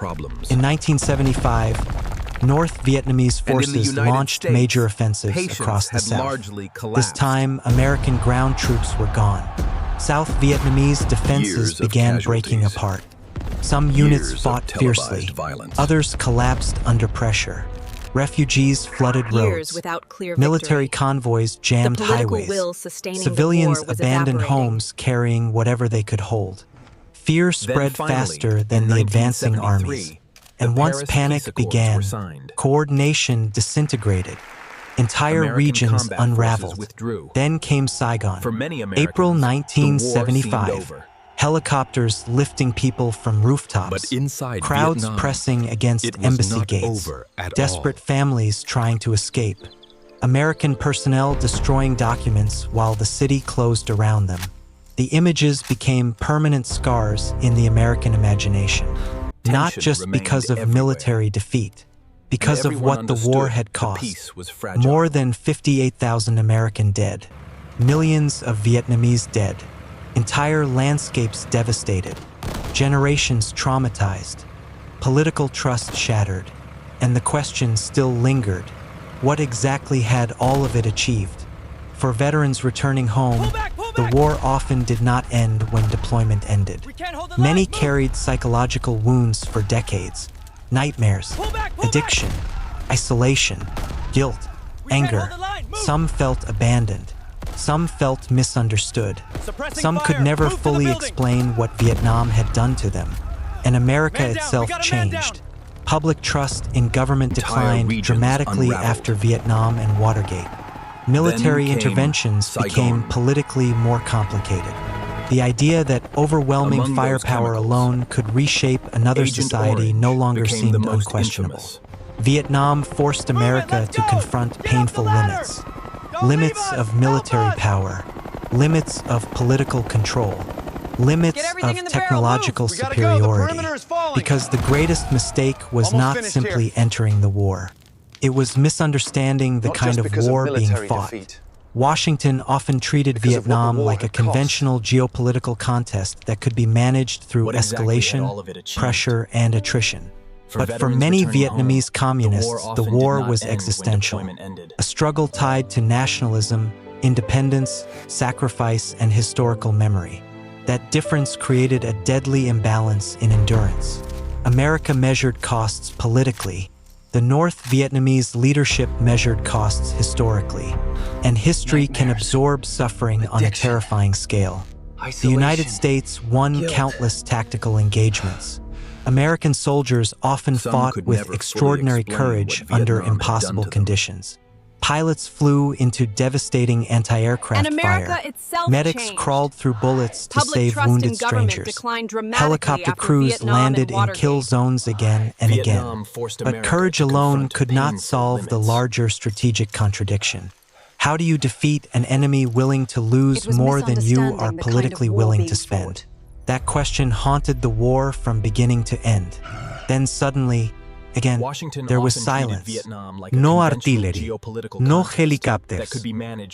In 1975, North Vietnamese forces launched major offensives across the South. This time, American ground troops were gone. South Vietnamese defenses began breaking apart. Some units fought fiercely, others collapsed under pressure. Refugees flooded roads. Military convoys jammed highways. Civilians abandoned homes carrying whatever they could hold. Fear spread faster than the advancing armies. And once panic began, coordination disintegrated. Entire regions unraveled. Then came Saigon. April 1975. Helicopters lifting people from rooftops. Crowds pressing against embassy gates. Desperate families trying to escape. American personnel destroying documents while the city closed around them. The images became permanent scars in the American imagination. Not just because of military defeat, because of what the war had cost. More than 58,000 American dead. Millions of Vietnamese dead. Entire landscapes devastated. Generations traumatized. Political trust shattered. And the question still lingered. What exactly had all of it achieved? For veterans returning home, the war often did not end when deployment ended. Many carried psychological wounds for decades. Nightmares, addiction, isolation, guilt, anger. Some felt abandoned. Some felt misunderstood. Some could never fully explain what Vietnam had done to them. And America itself changed. Public trust in government declined dramatically after Vietnam and Watergate. Military interventions became politically more complicated. The idea that overwhelming firepower alone could reshape another society no longer seemed unquestionable. Vietnam forced America to confront painful limits. Limits of military power, limits of political control, limits of technological superiority, because the greatest mistake was not simply entering the war. It was misunderstanding the kind of war being fought. Washington often treated Vietnam like a conventional geopolitical contest that could be managed through escalation, pressure, and attrition. But for many Vietnamese communists, the war was existential, a struggle tied to nationalism, independence, sacrifice, and historical memory. That difference created a deadly imbalance in endurance. America measured costs politically. The North Vietnamese leadership measured costs historically. And history can absorb suffering on a terrifying scale. The United States won countless tactical engagements. American soldiers often fought with extraordinary courage under impossible conditions. Pilots flew into devastating anti-aircraft fire. Medics crawled through bullets to save wounded strangers. Helicopter crews landed in kill zones again and again. But courage alone could not solve the larger strategic contradiction. How do you defeat an enemy willing to lose more than you are politically willing to spend? That question haunted the war from beginning to end. Then suddenly, again, there was silence. No artillery, no helicopters,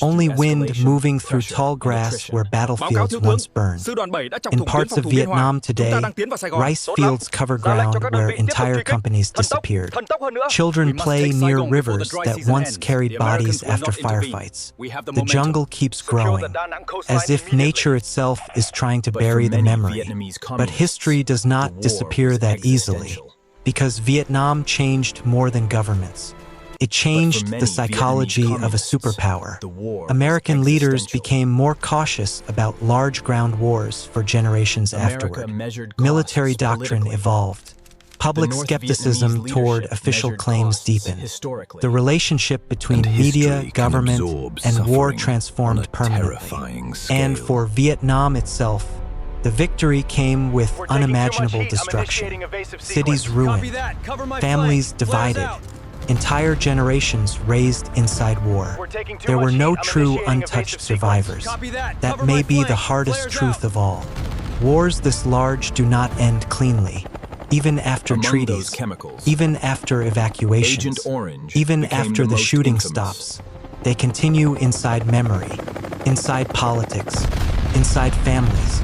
only wind moving through tall grass where battlefields once burned. In parts of Vietnam today, rice fields cover ground where entire companies disappeared. Children play near rivers that once carried bodies after firefights. The jungle keeps growing, as if nature itself is trying to bury the memory. But history does not disappear that easily. Because Vietnam changed more than governments. It changed the psychology of a superpower. American leaders became more cautious about large ground wars for generations afterward. Military doctrine evolved. Public skepticism toward official claims deepened. The relationship between media, government, and war transformed permanently. And for Vietnam itself, the victory came with unimaginable destruction. Cities ruined, families divided, entire generations raised inside war. There were no true untouched survivors. That may be the hardest truth of all. Wars this large do not end cleanly. Even after treaties, even after evacuations, even after the shooting stops, they continue inside memory, inside politics, inside families,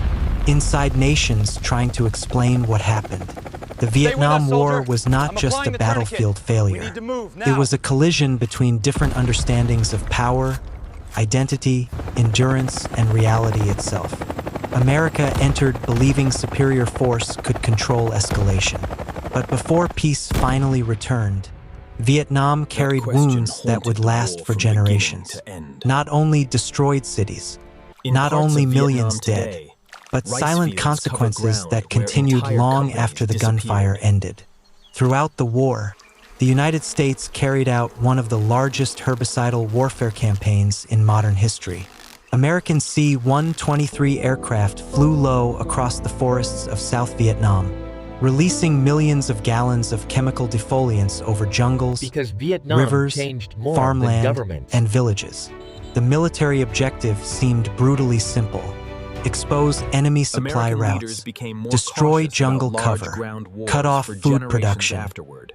inside nations trying to explain what happened. The Vietnam War was not just a battlefield failure. It was a collision between different understandings of power, identity, endurance, and reality itself. America entered believing superior force could control escalation. But before peace finally returned, Vietnam carried wounds that would last for generations. Not only destroyed cities, not only millions dead, but silent consequences that continued long after the gunfire ended. Throughout the war, the United States carried out one of the largest herbicidal warfare campaigns in modern history. American C-123 aircraft flew low across the forests of South Vietnam, releasing millions of gallons of chemical defoliants over jungles, rivers, farmland, and villages. The military objective seemed brutally simple: expose enemy supply routes, destroy jungle cover, cut off food production.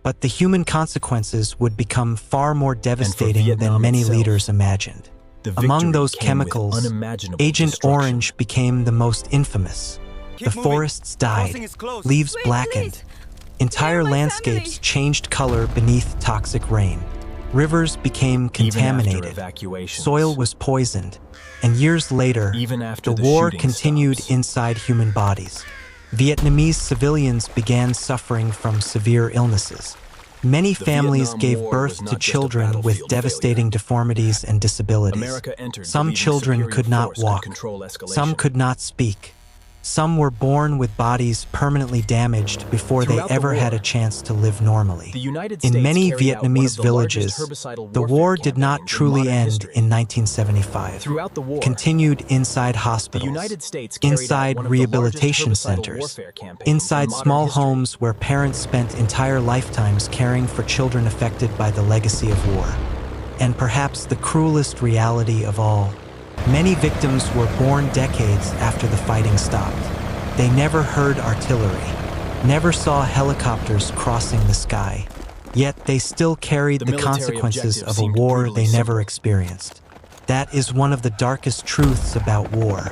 But the human consequences would become far more devastating than many leaders imagined. Among those chemicals, Agent Orange became the most infamous. The forests died, leaves blackened. Entire landscapes changed color beneath toxic rain. Rivers became contaminated, soil was poisoned, and years later, the war continued inside human bodies. Vietnamese civilians began suffering from severe illnesses. Many families gave birth to children with devastating deformities and disabilities. Some children could not walk. Some could not speak. Some were born with bodies permanently damaged before they ever had a chance to live normally. In many Vietnamese villages, the war did not truly end in 1975. Continued inside hospitals, inside rehabilitation centers, inside small homes where parents spent entire lifetimes caring for children affected by the legacy of war. And perhaps the cruelest reality of all, many victims were born decades after the fighting stopped. They never heard artillery, never saw helicopters crossing the sky, yet they still carried the consequences of a war they never experienced. That is one of the darkest truths about war.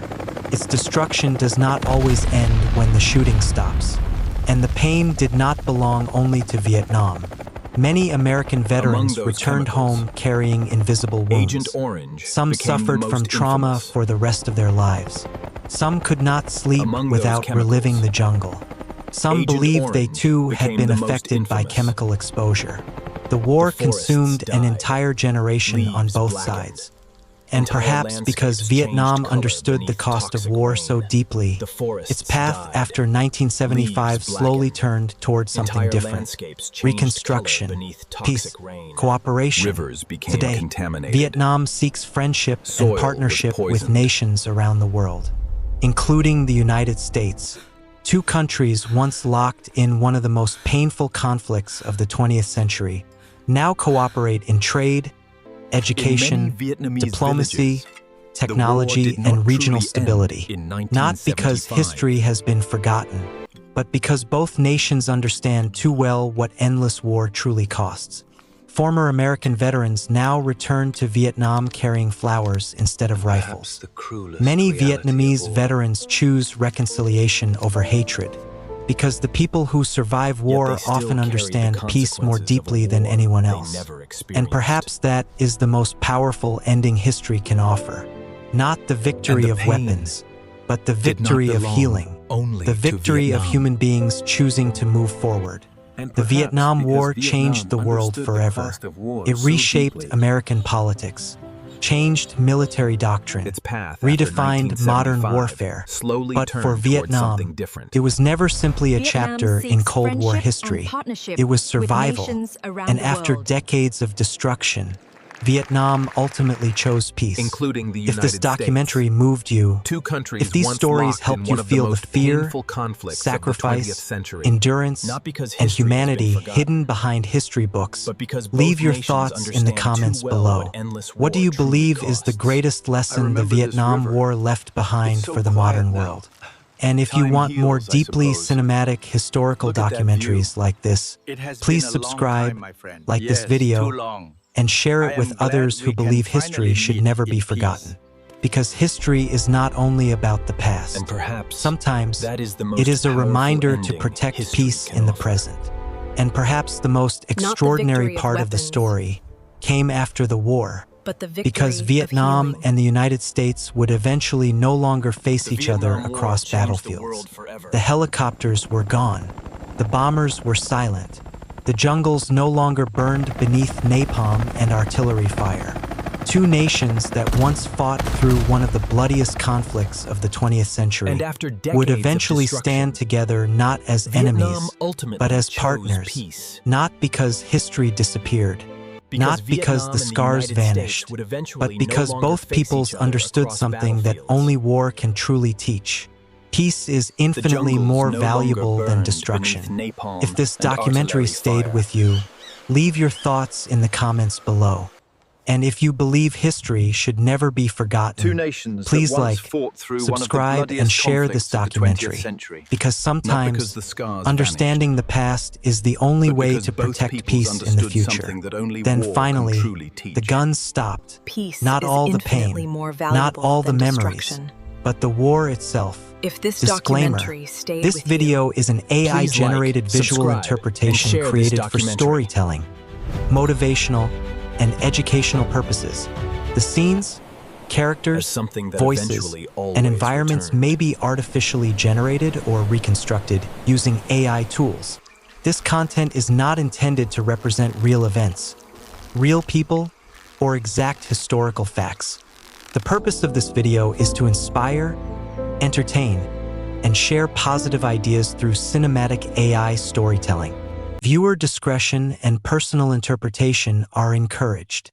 Its destruction does not always end when the shooting stops. And the pain did not belong only to Vietnam. Many American veterans returned home carrying invisible wounds. Some suffered from trauma for the rest of their lives. Some could not sleep without reliving the jungle. Some believed they too had been affected by chemical exposure. The war consumed an entire generation on both sides. And perhaps because Vietnam understood the cost of war so deeply, its path after 1975 slowly turned toward something different: reconstruction, peace, cooperation. Today, Vietnam seeks friendship and partnership with nations around the world, including the United States. Two countries once locked in one of the most painful conflicts of the 20th century now cooperate in trade, education, diplomacy, technology, and regional stability, not because history has been forgotten, but because both nations understand too well what endless war truly costs. Former American veterans now return to Vietnam carrying flowers instead of rifles. Many Vietnamese veterans choose reconciliation over hatred, because the people who survive war often understand peace more deeply than anyone else. And perhaps that is the most powerful ending history can offer. Not the victory of weapons, but the victory of healing, the victory of human beings choosing to move forward. The Vietnam War changed the world forever. It reshaped American politics, changed military doctrine, redefined modern warfare. But for Vietnam, it was never simply a chapter in Cold War history. It was survival. And after decades of destruction, Vietnam ultimately chose peace. If this documentary moved you, if these stories helped you feel the fear, sacrifice, endurance, and humanity hidden behind history books, leave your thoughts in the comments below. What do you believe is the greatest lesson the Vietnam War left behind for the modern world? And if you want more deeply cinematic historical documentaries like this, please subscribe, like this video, and share it with others who believe history should never be forgotten. Because history is not only about the past. Sometimes it is a reminder to protect peace in the present. And perhaps the most extraordinary part of the story came after the war, because Vietnam and the United States would eventually no longer face each other across battlefields. The helicopters were gone. The bombers were silent. The jungles no longer burned beneath napalm and artillery fire. Two nations that once fought through one of the bloodiest conflicts of the 20th century would eventually stand together not as enemies, but as partners, not because history disappeared, not because the scars vanished, but because both peoples understood something that only war can truly teach. Peace is infinitely more valuable than destruction. If this documentary stayed with you, leave your thoughts in the comments below. And if you believe history should never be forgotten, please like, subscribe, and share this documentary, because sometimes understanding the past is the only way to protect peace in the future. Then finally, the guns stopped. Not all the pain, not all the memories, but the war itself. Disclaimer, this video is an AI-generated visual interpretation created for storytelling, motivational, and educational purposes. The scenes, characters, voices, and environments may be artificially generated or reconstructed using AI tools. This content is not intended to represent real events, real people, or exact historical facts. The purpose of this video is to inspire, entertain, and share positive ideas through cinematic AI storytelling. Viewer discretion and personal interpretation are encouraged.